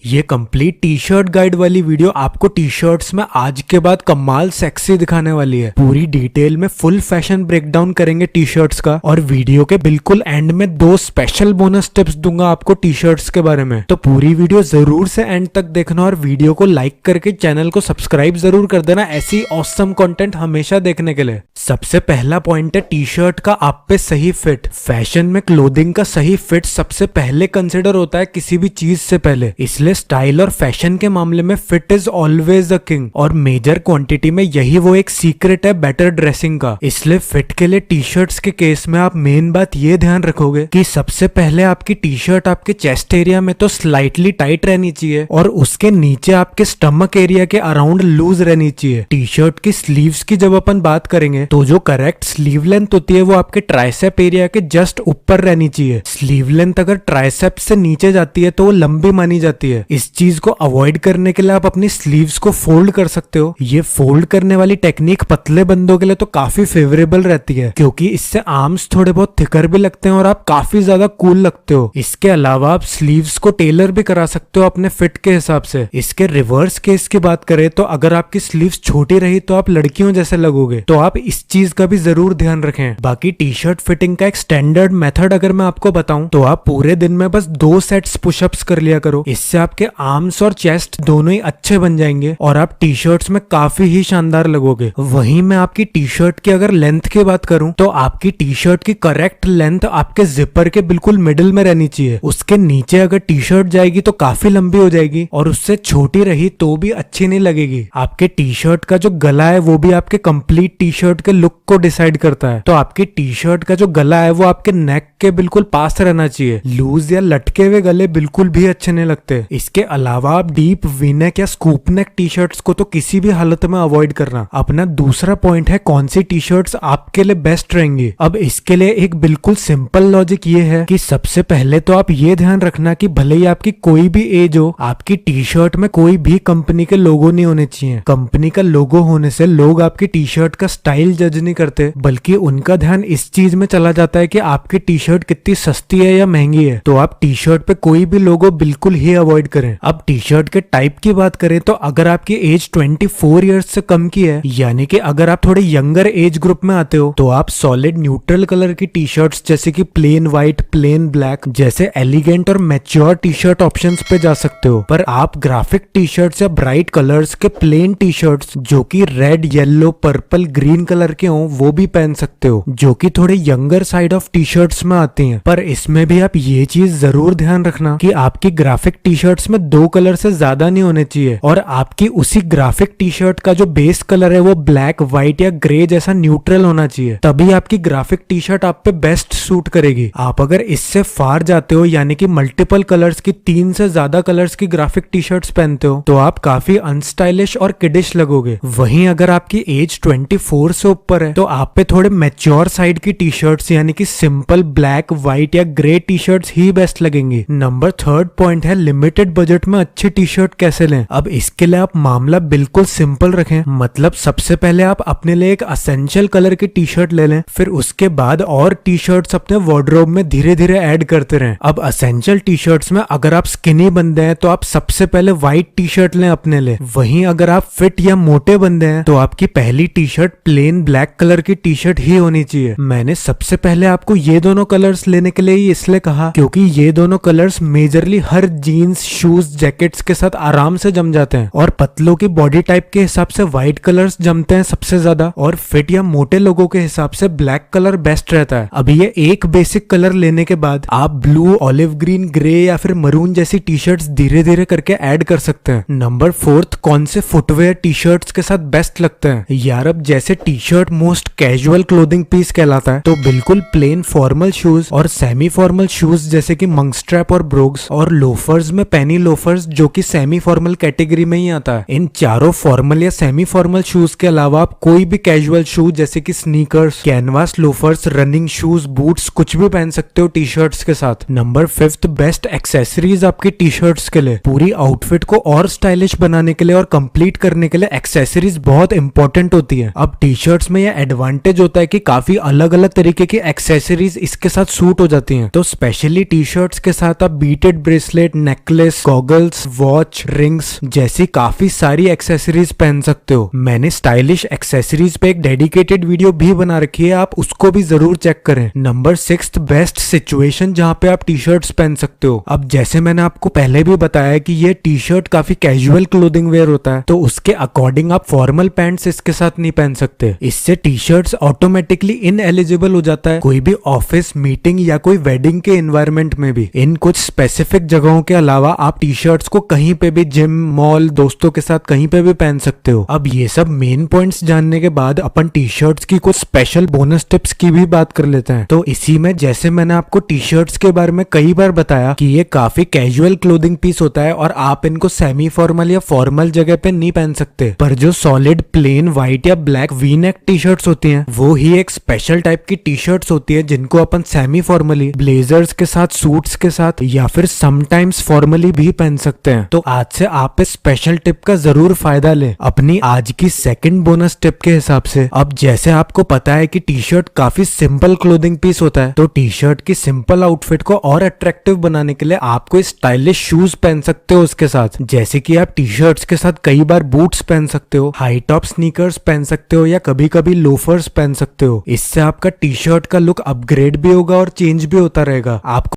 ये complete T shirt guide वाली video आपको टी शर्ट्स में आज के बाद कमाल सेक्सी दिखाने वाली है। पूरी डिटेल में फुल फैशन ब्रेकडाउन करेंगे टी शर्ट्स का, और वीडियो के बिल्कुल एंड में 2 स्पेशल बोनस टिप्स दूंगा आपको टी शर्ट्स के बारे में। तो पूरी वीडियो जरूर से एंड तक देखना और वीडियो को लाइक करके चैनल को सब्सक्राइब जरूर कर देना ऐसी ऑसम कंटेंट हमेशा देखने के लिए। सबसे पहला पॉइंट है टी शर्ट का आप पे सही फिट। फैशन में क्लोथिंग का सही फिट सबसे पहले कंसिडर होता है किसी भी चीज से पहले, इसलिए स्टाइल और फैशन के मामले में fit is always a king, और मेजर क्वांटिटी में यही वो एक सीक्रेट है बेटर ड्रेसिंग का। इसलिए फिट के लिए टी शर्ट्स के केस में आप मेन बात ये ध्यान रखोगे कि सबसे पहले आपकी टी शर्ट आपके चेस्ट एरिया में तो स्लाइटली टाइट रहनी चाहिए, और उसके नीचे आपके स्टमक एरिया के अराउंड लूज रहनी चाहिए। टी शर्ट की स्लीव्स की जब अपन बात करेंगे तो जो करेक्ट स्लीव लेंथ होती है वो आपके ट्राइसेप एरिया के जस्ट ऊपर रहनी चाहिए। स्लीव लेंथ अगर ट्राइसेप से नीचे जाती है तो वो लंबी मानी जाती है। इस चीज को अवॉइड करने के लिए आप अपनी स्लीव्स को फोल्ड कर सकते हो। ये फोल्ड करने वाली टेक्निक पतले बंदों के लिए तो काफी फेवरेबल रहती है, क्योंकि इससे आर्म्स थोड़े बहुत थिकर भी लगते हैं और आप काफी ज्यादा कूल लगते हो। इसके अलावा आप स्लीव्स को टेलर भी करा सकते हो अपने फिट के हिसाब से। इसके रिवर्स केस की बात करें तो अगर आपकी स्लीव्स छोटी रही तो आप लड़कियों जैसे लगोगे, तो आप इस चीज का भी जरूर ध्यान रखें। बाकी टी शर्ट फिटिंग का एक स्टैंडर्ड मेथड अगर मैं आपको बताऊं तो आप पूरे दिन में बस 2 सेट्स पुशअप्स कर लिया करो। इससे आपके आर्म्स और चेस्ट दोनों ही अच्छे बन जाएंगे और आप टी शर्ट्स में काफी ही शानदार लगोगे। वहीं मैं आपकी टी शर्ट की अगर लेंथ की बात करूं तो आपकी टी शर्ट की करेक्ट लेंथ आपके जिपर के बिल्कुल मिडिल में रहनी चाहिए। उसके नीचे अगर टी शर्ट जाएगी तो काफी लंबी हो जाएगी, और उससे छोटी रही तो भी अच्छी नहीं लगेगी। आपके टी शर्ट का जो गला है वो भी आपके कंप्लीट टी शर्ट के लुक को डिसाइड करता है। तो आपकी टी शर्ट का जो गला है वो आपके नेक के बिल्कुल पास रहना चाहिए। लूज या लटके हुए गले बिल्कुल भी अच्छे नहीं लगते। इसके अलावा आप डीप वी नेक या स्कूप नेक टी शर्ट्स को तो किसी भी हालत में अवॉइड करना। अपना दूसरा पॉइंट है कौन सी टी शर्ट्स आपके लिए बेस्ट रहेंगी। अब इसके लिए एक बिल्कुल सिंपल लॉजिक ये है कि सबसे पहले तो आप ये ध्यान रखना कि भले ही आपकी कोई भी एज हो, आपकी टी शर्ट में कोई भी कंपनी के लोगो नहीं होने चाहिए। कंपनी का लोगो होने से लोग आपकी टी शर्ट का स्टाइल जज नहीं करते, बल्कि उनका ध्यान इस चीज में चला जाता है कि आपकी टी शर्ट कितनी सस्ती है या महंगी है। तो आप टी शर्ट पे कोई भी लोगो बिल्कुल ही अवॉइड करें। अब टी शर्ट के टाइप की बात करें तो अगर आपकी एज 24 इयर्स से कम की है, यानी कि अगर आप थोड़े यंगर एज ग्रुप में आते हो, तो आप सॉलिड न्यूट्रल कलर की टी शर्ट्स जैसे कि प्लेन व्हाइट, प्लेन ब्लैक जैसे एलिगेंट और मैच्योर टी शर्ट ऑप्शंस पे जा सकते हो। पर आप ग्राफिक टी शर्ट्स या ब्राइट कलर्स के प्लेन टी शर्ट्स जो कि red, yellow, purple, green colour के हो वो भी पहन सकते हो, जो कि थोड़े younger side of T shirts में आती हैं। पर इसमें भी आप ये चीज जरूर ध्यान रखना कि आपकी ग्राफिक टी शर्ट्स में 2 कलर से ज्यादा नहीं होने चाहिए, और आपकी उसी ग्राफिक टी शर्ट का जो बेस कलर है वो ब्लैक, व्हाइट या ग्रे जैसा न्यूट्रल होना चाहिए। तभी आपकी ग्राफिक टी शर्ट आप पे बेस्ट सूट करेगी। आप अगर इससे फार जाते हो, यानी कि मल्टीपल कलर्स की 3 से ज्यादा कलर्स की ग्राफिक टी शर्ट्स पहनते हो, तो आप काफी अनस्टाइलिश और किडिश लगोगे। वहीं अगर आपकी एज 24 से ऊपर है तो आप पे थोड़े मैच्योर साइड की टी शर्ट्स यानी कि सिंपल ब्लैक, व्हाइट या ग्रे टी शर्ट्स ही बेस्ट लगेंगी। नंबर 3 पॉइंट है लिमिटेड बजट में अच्छी टी शर्ट कैसे लें। अब इसके लिए आप मामला बिल्कुल सिंपल रखें। मतलब सबसे पहले आप अपने लिए एक असेंशियल कलर की टी शर्ट ले लें, फिर उसके बाद और टी शर्ट्स अपने वार्डरोब में धीरे धीरे ऐड करते रहें। अब असेंशियल टी शर्ट्स में अगर आप स्किनी बंदे हैं तो आप सबसे पहले व्हाइट टी शर्ट लें अपने लिए। वहीं अगर आप फिट या मोटे बंदे हैं तो आपकी पहली T shirt plain black colour की टी शर्ट ही होनी चाहिए। मैंने सबसे पहले आपको ये दोनों कलर्स लेने के लिए इसलिए कहा क्योंकि ये दोनों कलर्स मेजरली हर जीन्स, शूज, जैकेट्स के साथ आराम से जम जाते हैं, और पतलों की बॉडी टाइप के हिसाब से व्हाइट कलर्स जमते हैं सबसे ज्यादा, और फिट या मोटे लोगों के हिसाब से ब्लैक कलर बेस्ट रहता है। अब ये एक बेसिक कलर लेने के बाद आप ब्लू, ऑलिव ग्रीन, ग्रे या फिर मरून जैसी टी शर्ट्स धीरे धीरे करके ऐड कर सकते हैं। नंबर 4 कौन से फुटवेयर टी शर्ट्स के साथ बेस्ट लगते हैं। यार अब जैसे T shirt most casual clothing piece कहलाता है, तो बिल्कुल प्लेन फॉर्मल शूज और सेमी फॉर्मल शूज जैसे कि मंक स्ट्रैप और ब्रोग्स, और लोफर्स में पेनी लोफर्स जो कि सेमी फॉर्मल कैटेगरी में ही आता है। इन चारों फॉर्मल या सेमी फॉर्मल शूज के अलावा आप कोई भी कैजुअल शूज जैसे कि sneakers, canvas loafers, running shoes, boots कुछ भी पहन सकते हो टी शर्ट्स के साथ। नंबर 5 बेस्ट एक्सेसरीज आपकी टी शर्ट्स के लिए। पूरी आउटफिट को और स्टाइलिश बनाने के लिए और कंप्लीट करने के लिए एक्सेसरीज बहुत इंपॉर्टेंट होती है। अब टी शर्ट्स में यह एडवांटेज होता है कि काफी अलग अलग तरीके की एक्सेसरीज इसके साथ सूट हो जाती हैं। तो स्पेशली टी शर्ट्स के साथ आप beaded bracelet, necklace, glasses, goggles, watch, rings जैसी काफी सारी एक्सेसरीज पहन सकते हो। मैंने स्टाइलिश एक्सेसरीज पे एक डेडिकेटेड वीडियो भी बना रखी है, आप उसको भी जरूर चेक करें। नंबर 6 बेस्ट सिचुएशन जहाँ पे आप टी शर्ट्स पहन सकते हो। अब जैसे मैंने आपको पहले भी बताया कि ये टी शर्ट काफी कैजुअल क्लोथिंग वेयर होता है, तो उसके अकॉर्डिंग आप फॉर्मल पैंट्स इसके साथ नहीं पहन सकते। इससे टी शर्ट्स ऑटोमेटिकली इनएलिजिबल हो जाता है कोई भी ऑफिस, मीटिंग या कोई वेडिंग के एनवायरनमेंट में भी। इन कुछ स्पेसिफिक जगहों के अलावा आप टी शर्ट्स को कहीं पे भी, जिम, मॉल, दोस्तों के साथ कहीं पे भी पहन सकते हो। अब ये सब मेन पॉइंट्स जानने के बाद अपन टी शर्ट्स की कुछ स्पेशल बोनस टिप्स की भी बात कर लेते हैं। तो इसी में जैसे मैंने आपको टी शर्ट्स के बारे में कई बार बताया कि ये काफी कैजुअल क्लोथिंग पीस होता है और आप इनको सेमी फॉर्मल या फॉर्मल जगह पे नहीं पहन सकते। पर जो सॉलिड प्लेन व्हाइट या black V neck T shirts होती हैं, वो ही एक स्पेशल टाइप की टी शर्ट्स होती है जिनको अपन सेमी फॉर्मली ब्लेजर्स के साथ, सूट्स के साथ या फिर समटाइम्स फॉर्मली भी पहन सकते हैं। तो आज से आप इस स्पेशल टिप का जरूर फायदा लें अपनी आज की सेकंड बोनस टिप के हिसाब से। अब जैसे आपको पता है कि टी शर्ट काफी सिंपल क्लोथिंग पीस होता है, तो टी शर्ट की सिंपल आउटफिट को और अट्रैक्टिव बनाने के लिए आप कोई स्टाइलिश शूज पहन सकते हो उसके साथ। जैसे कि आप टी शर्ट्स के साथ कई बार बूट्स पहन सकते हो, हाई टॉप स्नीकर्स पहन सकते हो या कभी कभी लोफर्स पहन सकते हो। इससे आपका टी शर्ट का लुक अपग्रेड भी होगा और चेंज भी होता रहेगा। आपको